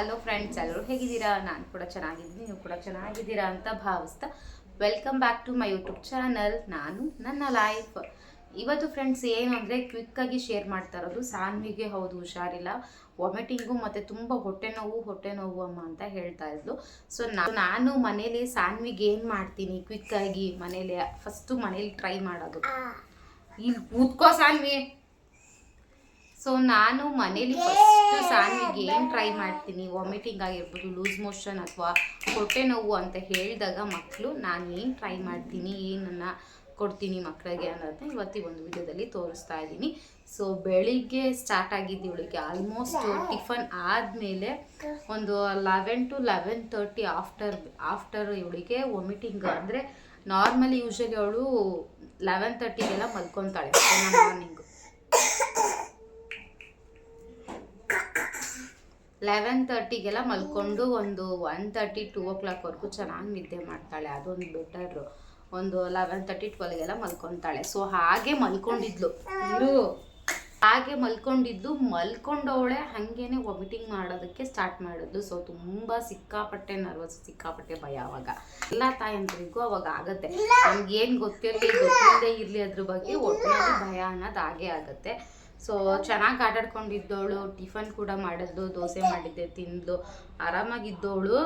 Hello friends, ಎಲ್ಲರೂ ಹೇಗಿದ್ದೀರಾ? ನಾನು ಕೂಡ ಚೆನ್ನಾಗಿದ್ದೀನಿ, ನೀವು ಕೂಡ ಚೆನ್ನಾಗಿದ್ದೀರಾ ಅಂತ ಭಾವಿಸ್ತಾ welcome back to my YouTube channel. ನಾನು ನನ್ನ ಲೈಫ್. ಇವತ್ತು ಫ್ರೆಂಡ್ಸ್ ಏನು ಅಂದರೆ ಕ್ವಿಕ್ಕಾಗಿ ಶೇರ್ ಮಾಡ್ತಾ ಇರೋದು, ಸಾನ್ವಿಗೆ ಹೌದು ಹುಷಾರಿಲ್ಲ, ವಾಮಿಟಿಂಗು ಮತ್ತು ತುಂಬ ಹೊಟ್ಟೆ ನೋವು ಅಮ್ಮ ಅಂತ ಹೇಳ್ತಾ ಇದ್ಲು. ಸೊ ನಾನು ಮನೇಲಿ ಸಾನ್ವಿಗೆ ಏನು ಮಾಡ್ತೀನಿ ಕ್ವಿಕ್ಕಾಗಿ ಮನೇಲಿ ಫಸ್ಟು ಮನೇಲಿ ಟ್ರೈ ಮಾಡೋದು. ಇಲ್ಲಿ ಕೂತ್ಕೋ ಸಾನ್ವಿ. ಸೊ ನಾನು ಮನೇಲಿ ಫಸ್ಟ್ ಸಾನ್ವಿಗೆ ಏನು ಟ್ರೈ ಮಾಡ್ತೀನಿ, ವಾಮಿಟಿಂಗ್ ಆಗಿರ್ಬೋದು, ಲೂಸ್ ಮೋಷನ್ ಅಥವಾ ಹೊಟ್ಟೆ ನೋವು ಅಂತ ಹೇಳಿದಾಗ ಮಕ್ಕಳು ನಾನು ಏನು ಟ್ರೈ ಮಾಡ್ತೀನಿ, ಏನನ್ನು ಕೊಡ್ತೀನಿ ಮಕ್ಕಳಿಗೆ ಅನ್ನೋದನ್ನ ಇವತ್ತು ಈ ಒಂದು ವಿಡಿಯೋದಲ್ಲಿ ತೋರಿಸ್ತಾ ಇದ್ದೀನಿ. ಸೊ ಬೆಳಿಗ್ಗೆ ಸ್ಟಾರ್ಟ್ ಆಗಿದ್ದು ಇವಳಿಗೆ ಆಲ್ಮೋಸ್ಟ್ ಟಿಫನ್ ಆದಮೇಲೆ ಒಂದು 11 to 11:30 ಆಫ್ಟರ್ ಇವಳಿಗೆ ವಾಮಿಟಿಂಗ್. ಅಂದರೆ ನಾರ್ಮಲಿ ಯೂಶಲಿ ಅವಳು 11:30ಗೆಲ್ಲ ಮಲ್ಕೊತಾಳೆ ಮಾರ್ನಿಂಗು. 11:30ಗೆಲ್ಲ ಮಲ್ಕೊಂಡು ಒಂದು 1:30 2 o'clockವರೆಗೂ ಚೆನ್ನಾಗಿ ನಿದ್ದೆ ಮಾಡ್ತಾಳೆ. ಅದೊಂದು ಬೆಟರು. ಒಂದು 11:30 12ಗೆಲ್ಲ ಮಲ್ಕೊತಾಳೆ. ಸೊ ಹಾಗೆ ಮಲ್ಕೊಂಡಿದ್ಲು ಮಲ್ಕೊಂಡವಳೆ ಹಾಗೇನೆ ವಾಮಿಟಿಂಗ್ ಮಾಡೋದಕ್ಕೆ ಸ್ಟಾರ್ಟ್ ಮಾಡಿದ್ಲು. ಸೊ ತುಂಬ ಸಿಕ್ಕಾಪಟ್ಟೆ ನರ್ವಸ್, ಸಿಕ್ಕಾಪಟ್ಟೆ ಭಯ. ಅವಾಗ ಎಲ್ಲ ತಾಯಂದ್ರಿಗೂ ಅವಾಗ ಆಗುತ್ತೆ. ನಮ್ಗೇನು ಗೊತ್ತಿಲ್ಲದೆ ಇರಲಿ ಅದ್ರ ಬಗ್ಗೆ ಒಟ್ಟಿನಲ್ಲಿ ಭಯ ಅನ್ನೋದು ಹಾಗೇ ಆಗುತ್ತೆ. ಸೊ ಚೆನ್ನಾಗಿ ಆಟಾಡ್ಕೊಂಡಿದ್ದವಳು, ಟಿಫನ್ ಕೂಡ ಮಾಡಿದ್ಲು, ದೋಸೆ ಮಾಡಿದ್ದೆ ತಿಂದ್ಲು, ಆರಾಮಾಗಿದ್ದವಳು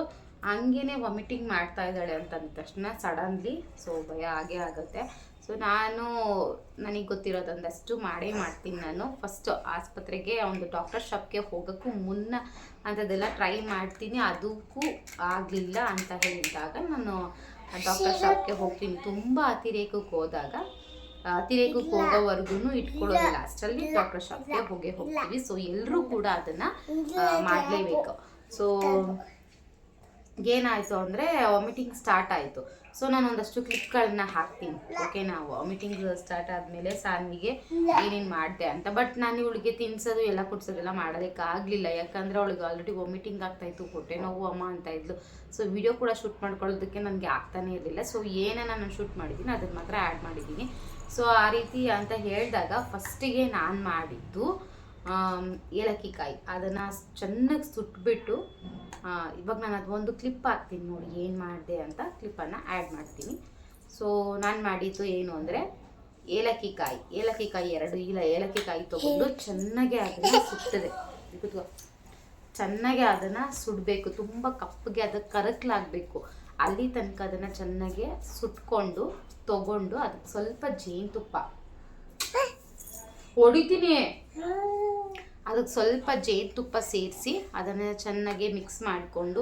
ಹಂಗೇನೆ ವಾಮಿಟಿಂಗ್ ಮಾಡ್ತಾ ಇದ್ದಾಳೆ ಅಂತಂದ ತಕ್ಷಣ ಸಡನ್ಲಿ ಸೊ ಭಯ ಆಗೇ ಆಗುತ್ತೆ. ಸೊ ನನಗೆ ಗೊತ್ತಿರೋದೊಂದಷ್ಟು ಮಾಡ್ತೀನಿ. ನಾನು ಫಸ್ಟ್ ಆಸ್ಪತ್ರೆಗೆ ಒಂದು ಡಾಕ್ಟರ್ ಶಾಪ್ಗೆ ಹೋಗೋಕ್ಕೂ ಮುನ್ನ ಅಂಥದ್ದೆಲ್ಲ ಟ್ರೈ ಮಾಡ್ತೀನಿ. ಅದಕ್ಕೂ ಆಗಲಿಲ್ಲ ಅಂತ ಹೇಳಿದಾಗ ನಾನು ಡಾಕ್ಟರ್ ಶಾಪ್ಗೆ ಹೋಗ್ತೀನಿ. ತುಂಬ ಅತಿರೇಕಕ್ಕೆ ಹೋಗೋವರೆಗೂ ಇಟ್ಕೊಳ್ಳೋದಿಲ್ಲ, ಅಷ್ಟರಲ್ಲಿ ಡಾಕ್ಟರ್ ಶಾಪ್ಗೆ ಹೋಗ್ತೀವಿ. ಸೊ ಎಲ್ಲರೂ ಕೂಡ ಅದನ್ನು ಮಾಡಲೇಬೇಕು. ಸೊ ಏನಾಯಿತು ಅಂದರೆ ವಾಮಿಟಿಂಗ್ ಸ್ಟಾರ್ಟ್ ಆಯಿತು. ಸೊ ನಾನು ಒಂದಷ್ಟು ಕ್ಲಿಪ್ಗಳನ್ನ ಹಾಕ್ತೀನಿ, ಓಕೆನಾ? ವಾಮಿಟಿಂಗ್ ಸ್ಟಾರ್ಟ್ ಆದಮೇಲೆ ಸಾನ್ವಿಗೆ ಏನೇನು ಮಾಡಿದೆ ಅಂತ. ಬಟ್ ನಾನು ಇವಳಿಗೆ ತಿನ್ಸೋದು ಎಲ್ಲ ಕುಡ್ಸೋದೆಲ್ಲ ಮಾಡೋದಕ್ಕಾಗಲಿಲ್ಲ, ಯಾಕಂದರೆ ಅವಳಿಗೆ ಆಲ್ರೆಡಿ ವಾಮಿಟಿಂಗ್ ಆಗ್ತಾಯಿತ್ತು, ಹೊಟ್ಟೆ ನೋವು ಅಮ್ಮ ಅಂತ ಇದ್ಲು. ಸೊ ವಿಡಿಯೋ ಕೂಡ ಶೂಟ್ ಮಾಡ್ಕೊಳ್ಳೋದಕ್ಕೆ ನನಗೆ ಆಗ್ತಾನೇ ಇರಲಿಲ್ಲ. ಸೊ ಏನೇನು ನಾನು ಶೂಟ್ ಮಾಡಿದ್ದೀನಿ ಅದನ್ನು ಮಾತ್ರ ಆ್ಯಡ್ ಮಾಡಿದ್ದೀನಿ. ಸೊ ಆ ರೀತಿ ಅಂತ ಹೇಳಿದಾಗ ಫಸ್ಟಿಗೆ ನಾನು ಮಾಡಿದ್ದು ಏಲಕ್ಕಿಕಾಯಿ, ಅದನ್ನು ಚೆನ್ನಾಗಿ ಸುಟ್ಬಿಟ್ಟು ಇವಾಗ ನಾನು ಅದೊಂದು ಕ್ಲಿಪ್ ಹಾಕ್ತೀನಿ ನೋಡಿ ಏನು ಮಾಡಿದೆ ಅಂತ. ಕ್ಲಿಪ್ಪನ್ನು ಆ್ಯಡ್ ಮಾಡ್ತೀನಿ. ಸೊ ನಾನು ಮಾಡಿದ್ದು ಏನು ಅಂದರೆ ಏಲಕ್ಕಿಕಾಯಿ 2 ಏಲಕ್ಕಿಕಾಯಿ ತೊಗೊಂಡು ಚೆನ್ನಾಗಿ ಅದನ್ನು ಸುಟ್ಟಿದೆ. ಚೆನ್ನಾಗಿ ಅದನ್ನು ಸುಡಬೇಕು, ತುಂಬ ಕಪ್ಪಗೆ ಅದಕ್ಕೆ ಕರಕಲಾಗಬೇಕು. ಅಲ್ಲಿ ತನಕ ಅದನ್ನು ಚೆನ್ನಾಗಿ ಸುಟ್ಕೊಂಡು ತೊಗೊಂಡು ಅದಕ್ಕೆ ಸ್ವಲ್ಪ ಜೇನುತುಪ್ಪ ಹೊಡಿತೀನಿ, ಅದಕ್ಕೆ ಸ್ವಲ್ಪ ಜೇನುತುಪ್ಪ ಸೇರಿಸಿ ಅದನ್ನು ಚೆನ್ನಾಗಿ ಮಿಕ್ಸ್ ಮಾಡಿಕೊಂಡು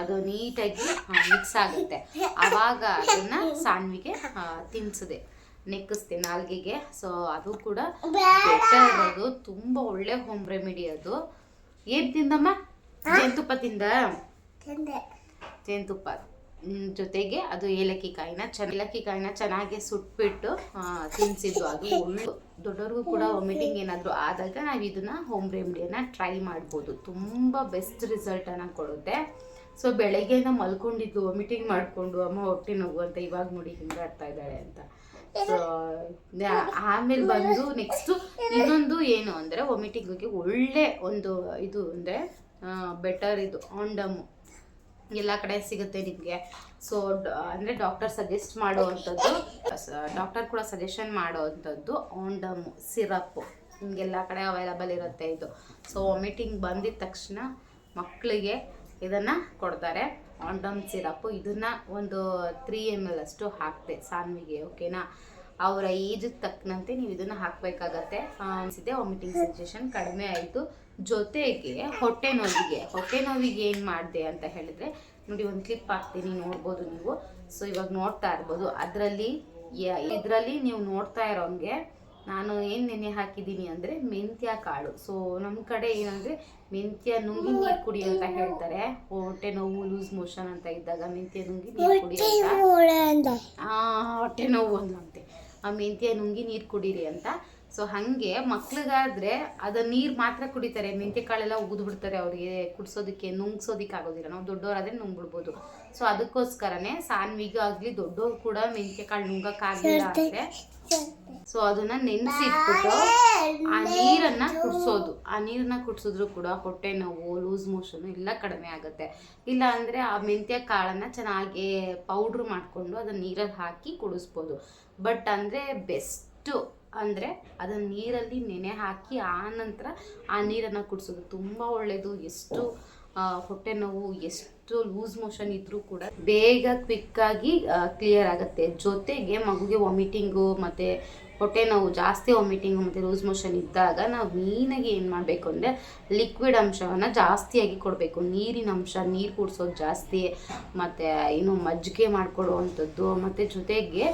ಅದು ನೀಟಾಗಿ ಮಿಕ್ಸ್ ಆಗುತ್ತೆ. ಆವಾಗ ಅದನ್ನು ಸಾನ್ವಿಗೆ ತಿನ್ನಿಸಿದೆ, ನೆಕ್ಕಿಸ್ದೆ ನಾಲ್ಗೆಗೆ. ಸೊ ಅದು ಕೂಡ ಬೆಟರ್, ಅದು ತುಂಬ ಒಳ್ಳೆ ಹೋಮ್ ರೆಮಿಡಿ. ಅದು ಏನು ತಿಂದಮ್ಮ? ಜೇನುತುಪ್ಪ ತಿಂದ? ಜೇನುತುಪ್ಪ ಜೊತೆಗೆ ಅದು ಏಲಕ್ಕಿಕಾಯಿನ ಚೆನ್ನಾಗಿ ಸುಟ್ಬಿಟ್ಟು ತಿನ್ನಿಸಿದ್ದು. ಅದು ಒಳ್ಳೆ ದೊಡ್ಡವ್ರಿಗೂ ಕೂಡ ವಾಮಿಟಿಂಗ್ ಏನಾದರೂ ಆದಾಗ ನಾವು ಇದನ್ನು ಹೋಮ್ ರೆಮಿಡಿಯನ್ನು ಟ್ರೈ ಮಾಡ್ಬೋದು, ತುಂಬ ಬೆಸ್ಟ್ ರಿಸಲ್ಟನ್ನು ಕೊಡುತ್ತೆ. ಸೊ ಬೆಳಗ್ಗೆಯಿಂದ ಮಲ್ಕೊಂಡಿದ್ದು ವಾಮಿಟಿಂಗ್ ಮಾಡಿಕೊಂಡು ಅಮ್ಮ ಹೊಟ್ಟೆ ನೋವು ಅಂತ, ಇವಾಗ ನೋಡಿ ಹಿಂಗೆ ಆಡ್ತಾ ಇದ್ದಾಳೆ ಅಂತ. ಸೊ ಆಮೇಲೆ ಬಂದು ನೆಕ್ಸ್ಟು ಇನ್ನೊಂದು ಏನು ಅಂದರೆ ವಾಮಿಟಿಂಗಿಗೆ ಒಳ್ಳೆ ಒಂದು ಇದು ಅಂದರೆ ಬೆಟರ್ ಇದು ಆಂಡಮು. ಎಲ್ಲ ಕಡೆ ಸಿಗುತ್ತೆ ನಿಮಗೆ. ಸೊ ಅಂದರೆ ಡಾಕ್ಟರ್ ಸಜೆಸ್ಟ್ ಮಾಡುವಂಥದ್ದು, ಡಾಕ್ಟರ್ ಕೂಡ ಸಜೆಷನ್ ಮಾಡುವಂಥದ್ದು ಆಂಡಮು ಸಿರಪ್ಪು. ನಿಮಗೆಲ್ಲ ಕಡೆ ಅವೈಲಬಲ್ ಇರುತ್ತೆ ಇದು. ಸೊ ವಾಮಿಟಿಂಗ್ ಬಂದಿದ ತಕ್ಷಣ ಮಕ್ಕಳಿಗೆ ಇದನ್ನು ಕೊಡ್ತಾರೆ, ಆಂಡಮ್ ಸಿರಪ್ಪು. ಇದನ್ನು ಒಂದು 3 ml ಅಷ್ಟು ಹಾಕ್ತೆ ಸಾನ್ವಿಗೆ, ಓಕೆನಾ? ಅವರ ಏಜಿಗೆ ತಕ್ಕಂತೆ ನೀವು ಇದನ್ನು ಹಾಕಬೇಕಾಗತ್ತೆ. ಅನಿಸಿದೆ ವಾಮಿಟಿಂಗ್ ಸೆನ್ಸೇಷನ್ ಕಡಿಮೆ ಆಯಿತು. ಜೊತೆಗೆ ಹೊಟ್ಟೆ ನೋವಿಗೆ ಏನು ಮಾಡಿದೆ ಅಂತ ಹೇಳಿದ್ರೆ ನೋಡಿ, ಒಂದು ಕ್ಲಿಪ್ ಹಾಕ್ತೀನಿ, ನೋಡ್ಬೋದು ನೀವು. ಸೊ ಇವಾಗ ನೋಡ್ತಾ ಇರ್ಬೋದು. ಇದರಲ್ಲಿ ನೀವು ನೋಡ್ತಾ ಇರೋಂಗೆ ನಾನು ಏನು ನೆನೆ ಹಾಕಿದ್ದೀನಿ ಅಂದರೆ ಮೆಂತ್ಯ ಕಾಳು. ಸೊ ನಮ್ಮ ಕಡೆ ಏನಂದರೆ ಮೆಂತ್ಯ ನುಂಗಿ ನೀರು ಕುಡಿ ಅಂತ ಹೇಳ್ತಾರೆ. ಹೊಟ್ಟೆ ನೋವು ಲೂಸ್ ಮೋಷನ್ ಅಂತ ಇದ್ದಾಗ ಮೆಂತ್ಯ ನುಂಗಿ ನೀರು ಕುಡಿ ಅಂತ. ಹೊಟ್ಟೆ ನೋವು ಅಂತೆ, ಆ ಮೆಂತ್ಯ ನುಂಗಿ ನೀರು ಕುಡೀರಿ ಅಂತ. ಸೊ ಹಾಗೆ ಮಕ್ಳಿಗಾದರೆ ಅದು ನೀರು ಮಾತ್ರ ಕುಡಿತಾರೆ, ಮೆಂತ್ಯ ಕಾಳೆಲ್ಲ ಉಗಿದ್ಬಿಡ್ತಾರೆ, ಅವ್ರಿಗೆ ಕುಡಿಸೋದಕ್ಕೆ ನುಂಗ್ಸೋದಕ್ಕೆ ಆಗೋದಿಲ್ಲ. ನಾವು ದೊಡ್ಡವರಾದರೆ ನುಂಗ್ಬಿಡ್ಬೋದು. ಸೊ ಅದಕ್ಕೋಸ್ಕರನೇ ಸಾನ್ವಿಗೂ ಆಗಲಿ ದೊಡ್ಡವ್ರು ಕೂಡ ಮೆಂತ್ಯ ಕಾಳು ನುಂಗಕ್ಕಾಗಲಿಲ್ಲ ಅಂದರೆ ಸೊ ಅದನ್ನ ನೆನೆಸಿಟ್ಬಿಟ್ಟು ಆ ನೀರನ್ನ ಕುಡಿಸೋದು. ಆ ನೀರನ್ನ ಕುಡಿಸಿದ್ರು ಕೂಡ ಹೊಟ್ಟೆ ನೋವು, ಲೂಸ್ ಮೋಷನ್ ಎಲ್ಲ ಕಡಿಮೆ ಆಗುತ್ತೆ. ಇಲ್ಲ ಅಂದರೆ ಆ ಮೆಂತ್ಯ ಕಾಳನ್ನು ಚೆನ್ನಾಗಿ ಪೌಡ್ರ್ ಮಾಡಿಕೊಂಡು ಅದನ್ನ ನೀರಲ್ಲಿ ಹಾಕಿ ಕುಡಿಸ್ಬೋದು. ಬಟ್ ಅಂದರೆ ಬೆಸ್ಟು ಅಂದರೆ ಅದನ್ನು ನೀರಲ್ಲಿ ನೆನೆ ಹಾಕಿ ಆನಂತರ ಆ ನೀರನ್ನು ಕುಡಿಸೋದು ತುಂಬ ಒಳ್ಳೆಯದು. ಎಷ್ಟು ಹೊಟ್ಟೆ ನೋವು, ಎಷ್ಟು ಲೂಸ್ ಮೋಷನ್ ಇದ್ದರೂ ಕೂಡ ಬೇಗ ಕ್ವಿಕ್ಕಾಗಿ ಕ್ಲಿಯರ್ ಆಗುತ್ತೆ. ಜೊತೆಗೆ ಮಗುಗೆ ವಾಮಿಟಿಂಗು ಮತ್ತು ಹೊಟ್ಟೆ ನೋವು ಜಾಸ್ತಿ, ವಾಮಿಟಿಂಗು ಮತ್ತು ಲೂಸ್ ಮೋಷನ್ ಇದ್ದಾಗ ನಾವು ಮೀನಾಗಿ ಏನು ಮಾಡಬೇಕು ಅಂದರೆ ಲಿಕ್ವಿಡ್ ಅಂಶವನ್ನು ಜಾಸ್ತಿಯಾಗಿ ಕೊಡಬೇಕು. ನೀರಿನ ಅಂಶ, ನೀರು ಕುಡಿಸೋದು ಜಾಸ್ತಿ, ಮತ್ತು ಇನ್ನು ಮಜ್ಜಿಗೆ ಮಾಡಿಕೊಡುವಂಥದ್ದು, ಮತ್ತು ಜೊತೆಗೆ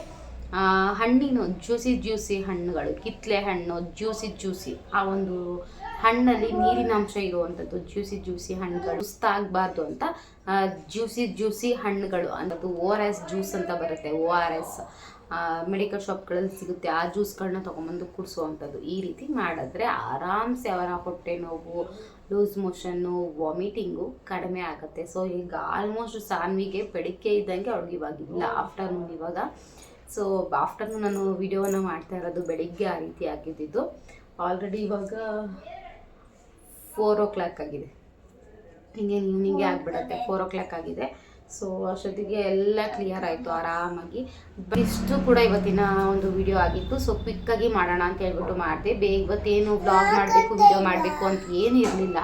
ಹಣ್ಣಿನ ಜ್ಯೂಸಿ ಹಣ್ಣುಗಳು, ಕಿತ್ತಳೆ ಹಣ್ಣು ಜ್ಯೂಸಿ ಆ ಒಂದು ಹಣ್ಣಲ್ಲಿ ನೀರಿನ ಅಂಶ ಇರುವಂಥದ್ದು ಜ್ಯೂಸಿ ಹಣ್ಣುಗಳು ಸುಸ್ತಾಗಬಾರ್ದು ಅಂತ ಜ್ಯೂಸಿ ಹಣ್ಣುಗಳು ಅನ್ನೋದು ORS ಜ್ಯೂಸ್ ಅಂತ ಬರುತ್ತೆ. ORS ಮೆಡಿಕಲ್ ಶಾಪ್ಗಳಲ್ಲಿ ಸಿಗುತ್ತೆ. ಆ ಜ್ಯೂಸ್ಗಳನ್ನ ತೊಗೊಂಬಂದು ಕುಡಿಸುವಂಥದ್ದು. ಈ ರೀತಿ ಮಾಡಿದ್ರೆ ಆರಾಮ್ಸೆ ಅವರ ಹೊಟ್ಟೆ ನೋವು, ಲೂಸ್ ಮೋಷನ್ನು, ವಾಮಿಟಿಂಗು ಕಡಿಮೆ ಆಗುತ್ತೆ. ಸೊ ಈಗ ಆಲ್ಮೋಸ್ಟ್ ಸಾನ್ವಿಗೆ ಬೆಳಿಗ್ಗೆ ಇದ್ದಂಗೆ ಅವ್ಳಿಗೆ ಇವಾಗಿಲ್ಲ, ಆಫ್ಟರ್ನೂನ್ ಇವಾಗ. ಸೊ ಆಫ್ಟರ್ನೂನ್ ನಾನು ವಿಡಿಯೋನ ಮಾಡ್ತಾ ಇರೋದು ಬೆಳಿಗ್ಗೆ ಆ ರೀತಿ ಆಗಿದ್ದು. ಆಲ್ರೆಡಿ ಇವಾಗ 4 o'clock ಆಗಿದೆ. ಹಿಂಗೇನು ಈವ್ನಿಂಗೇ ಆಗಿಬಿಡುತ್ತೆ, 4 o'clock ಆಗಿದೆ. ಸೊ ಅಷ್ಟೊತ್ತಿಗೆ ಎಲ್ಲ ಕ್ಲಿಯರ್ ಆಯಿತು ಆರಾಮಾಗಿ. ಇಷ್ಟು ಕೂಡ ಇವತ್ತಿನ ಒಂದು ವಿಡಿಯೋ ಆಗಿತ್ತು. ಸೊ ಕ್ವಿಕ್ಕಾಗಿ ಮಾಡೋಣ ಅಂತ ಹೇಳ್ಬಿಟ್ಟು ಮಾಡಿದೆ. ಇವತ್ತೇನು ಬ್ಲಾಗ್ ಮಾಡಬೇಕು, ವಿಡಿಯೋ ಮಾಡಬೇಕು ಅಂತ ಏನೂ ಇರಲಿಲ್ಲ,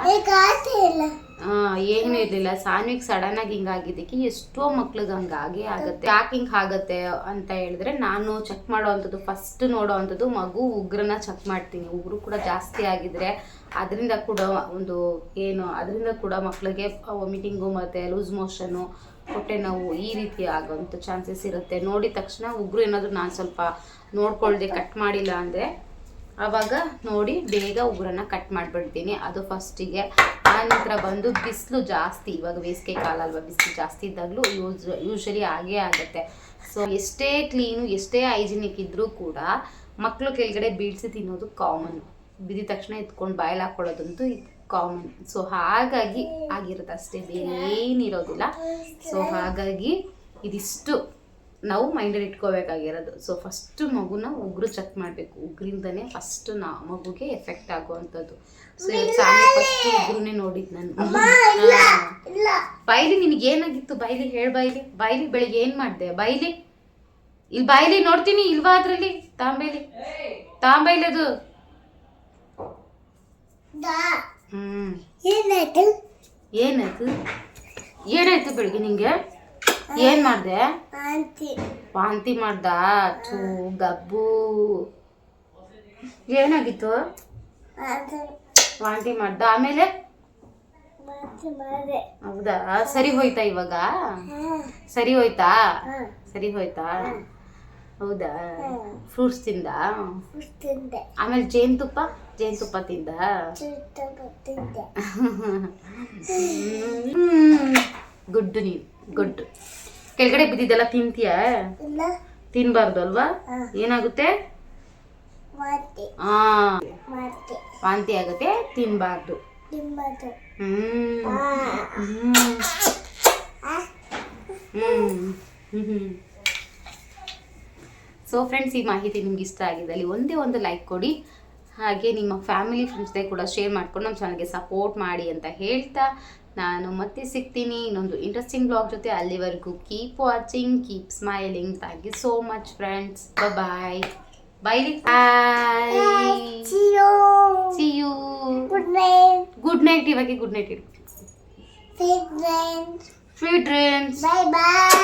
ಏನೂ ಇರಲಿಲ್ಲ. ಸಾನ್ವಿಗೆ ಸಡನ್ನಾಗಿ ಹಿಂಗಾಗಿದ್ದಕ್ಕೆ ಎಷ್ಟೋ ಮಕ್ಳಿಗೆ ಹಂಗಾಗೇ ಆಗುತ್ತೆ. ಯಾಕೆ ಹಿಂಗೆ ಆಗುತ್ತೆ ಅಂತ ಹೇಳಿದ್ರೆ, ನಾನು ಚೆಕ್ ಮಾಡೋ ಅಂಥದ್ದು, ಫಸ್ಟ್ ನೋಡೋ ಅಂಥದ್ದು ಮಗು ಉಗ್ರನ್ನ ಚೆಕ್ ಮಾಡ್ತೀನಿ. ಉಗುರು ಕೂಡ ಜಾಸ್ತಿ ಆಗಿದ್ರೆ ಅದರಿಂದ ಕೂಡ ಮಕ್ಕಳಿಗೆ ವಾಮಿಟಿಂಗು ಮತ್ತು ಲೂಸ್ ಮೋಷನು, ಹೊಟ್ಟೆ ನೋವು ಈ ರೀತಿ ಆಗೋವಂಥ ಚಾನ್ಸಸ್ ಇರುತ್ತೆ. ನೋಡಿದ ತಕ್ಷಣ ಉಗುರು ಏನಾದರೂ ನಾನು ಸ್ವಲ್ಪ ನೋಡ್ಕೊಳ್ದೆ ಕಟ್ ಮಾಡಿಲ್ಲ ಅಂದರೆ ಆವಾಗ ನೋಡಿ ಬೇಗ ಉಗುರನ್ನು ಕಟ್ ಮಾಡಿಬಿಡ್ತೀನಿ. ಅದು ಫಸ್ಟಿಗೆ. ಆನಂತರ ಬಂದು ಬಿಸಿಲು ಜಾಸ್ತಿ, ಇವಾಗ ಬೇಸಿಗೆ ಕಾಲ ಅಲ್ವಾ, ಬಿಸಿಲು ಜಾಸ್ತಿ ಇದ್ದಾಗಲೂ ಯೂಶಲಿ ಆಗೇ ಆಗುತ್ತೆ. ಸೊ ಎಷ್ಟೇ ಕ್ಲೀನು, ಎಷ್ಟೇ ಹೈಜಿನಿಕ್ ಇದ್ದರೂ ಕೂಡ ಮಕ್ಕಳು ಕೆಳಗಡೆ ಬೀಳ್ಸಿ ತಿನ್ನೋದು ಕಾಮನ್. ಬಿದ್ದ ತಕ್ಷಣ ಎತ್ಕೊಂಡು ಬಾಯಲ್ಲಿ ಹಾಕ್ಕೊಳ್ಳೋದಂತೂ ಕಾಮನ್. ಸೊ ಹಾಗಾಗಿ ಆಗಿರುತ್ತೆ ಅಷ್ಟೇ, ಬೇರೆ ಏನಿರೋದಿಲ್ಲ. ಸೊ ಹಾಗಾಗಿ ಇದಿಷ್ಟು ನಾವು ಮೈಂಡಲ್ಲಿ ಇಟ್ಕೋಬೇಕಾಗಿರೋದು. ಸೊ ಫಸ್ಟು ಮಗುನ ಉಗುರು ಚೆಕ್ ಮಾಡಬೇಕು. ಉಗುರಿಂದನೇ ಫಸ್ಟು ಮಗುಗೆ ಎಫೆಕ್ಟ್ ಆಗುವಂಥದ್ದು. ಸೊ ಫಸ್ಟ್ ಉಗುರುನೇ ನೋಡಿದ್ದು ನಾನು. ಬೈಲಿ ನಿನಗೇನಾಗಿತ್ತು? ಬೈಲಿ ಹೇಳಿ, ಬೈಲಿ ಬೆಳಿಗ್ಗೆ ಏನು ಮಾಡಿದೆ? ಬೈಲಿ ಇಲ್ಲಿ, ಬೈಲಿ ನೋಡ್ತೀನಿ ಇಲ್ವಾ ಅದರಲ್ಲಿ? ತಾಂಬೈಲಿ ಅದು ಏನಾಯ್ತು ಬೆಳಿಗ್ಗೆ ನಿಂಗೆ? ಏನ್ ಮಾಡ್ದೆ? ವಾಂತಿ ಮಾಡ್ದ? ಗಬ್ಬು ಏನಾಗಿತ್ತು? ವಾಂತಿ ಮಾಡ್ದ, ಆಮೇಲೆ? ಹೌದಾ, ಸರಿ ಹೋಯ್ತಾ ಇವಾಗ? ಸರಿ ಹೋಯ್ತಾ? ಹೌದಾ, ಫ್ರೂಟ್ಸ್ ತಿಂದ? ಆಮೇಲೆ ಜೇನುತುಪ್ಪ ತಿಂದ? ಗುಡ್ಡು ನೀನು, ಗುಡ್ಡು. ಕೆಳಗಡೆ ಬಿದ್ದಿದ್ದೆಲ್ಲ ತಿಂತೀಯ? ತಿನ್ಬಾರ್ದು ಅಲ್ವಾ? ಏನಾಗುತ್ತೆ? ವಾಂತಿ ಆಗುತ್ತೆ, ತಿನ್ಬಾರ್ದು. ಸೊ ಫ್ರೆಂಡ್ಸ್, ಈ ಮಾಹಿತಿ ನಿಮ್ಗೆ ಇಷ್ಟ ಆಗಿದ್ದಲ್ಲಿ ಒಂದೇ ಒಂದು ಲೈಕ್ ಕೊಡಿ. ಹಾಗೆ ನಿಮ್ಮ ಫ್ಯಾಮಿಲಿ ಫ್ರೆಂಡ್ಸ್ಗೆ ಕೂಡ ಶೇರ್ ಮಾಡ್ಕೊಂಡು ನಮ್ಮ ಚಾನಲ್ಗೆ ಸಪೋರ್ಟ್ ಮಾಡಿ ಅಂತ ಹೇಳ್ತಾ ನಾನು ಮತ್ತೆ ಸಿಗ್ತೀನಿ ಇನ್ನೊಂದು ಇಂಟ್ರೆಸ್ಟಿಂಗ್ ಬ್ಲಾಗ್ ಜೊತೆ. ಅಲ್ಲಿವರೆಗೂ keep watching, keep smiling. Thank you so much friends. Bye. See you. Good night. ಇವಾಗ ಗುಡ್ ನೈಟ್ ಇಡು. Sweet dreams. Bye bye.